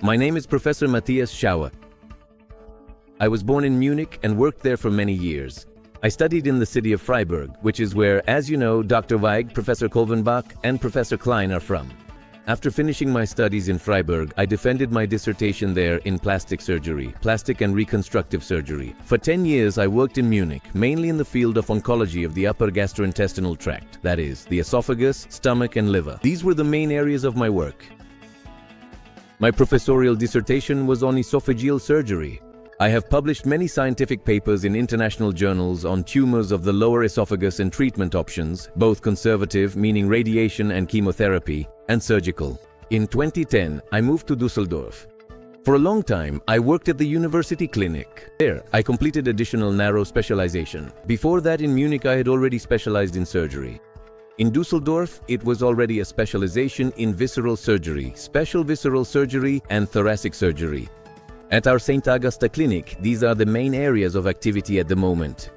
My name is Professor Matthias Schauer. I was born in Munich and worked there for many years. I studied in the city of Freiburg, which is where, as you know, Dr. Weig, Professor Kolvenbach, and Professor Klein are from. After finishing my studies in Freiburg, I defended my dissertation there in plastic surgery, plastic and reconstructive surgery. For 10 years, I worked in Munich, mainly in the field of oncology of the upper gastrointestinal tract, that is, the esophagus, stomach, and liver. These were the main areas of my work. My professorial dissertation was on esophageal surgery. I have published many scientific papers in international journals on tumors of the lower esophagus and treatment options, both conservative, meaning radiation and chemotherapy, and surgical. In 2010, I moved to Düsseldorf. For a long time, I worked at the University Clinic. There, I completed additional narrow specialization. Before that, in Munich, I had already specialized in surgery. In Düsseldorf, it was already a specialization in visceral surgery, special visceral surgery, and thoracic surgery. At our St. Augusta Clinic, these are the main areas of activity at the moment.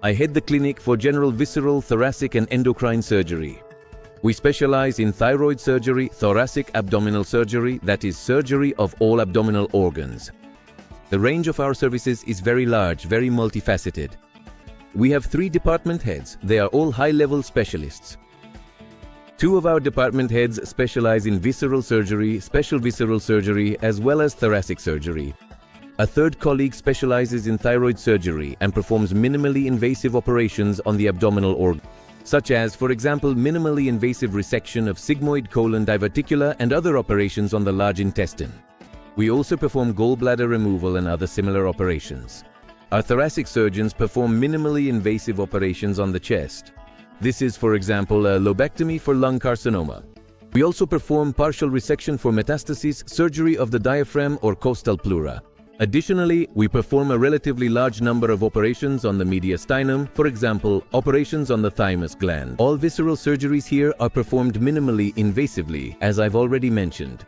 I head the clinic for general visceral, thoracic, and endocrine surgery. We specialize in thyroid surgery, thoracic abdominal surgery, that is surgery of all abdominal organs. The range of our services is very large, very multifaceted. We have 3 department heads. They are all high-level specialists. 2 of our department heads specialize in visceral surgery, special visceral surgery, as well as thoracic surgery. A 3rd colleague specializes in thyroid surgery and performs minimally invasive operations on the abdominal organ, such as, for example, minimally invasive resection of sigmoid, colon, diverticula, and other operations on the large intestine. We also perform gallbladder removal and other similar operations. Our thoracic surgeons perform minimally invasive operations on the chest. This is, for example, a lobectomy for lung carcinoma. We also perform partial resection for metastases, surgery of the diaphragm or costal pleura. Additionally, we perform a relatively large number of operations on the mediastinum, for example, operations on the thymus gland. All visceral surgeries here are performed minimally invasively, as I've already mentioned.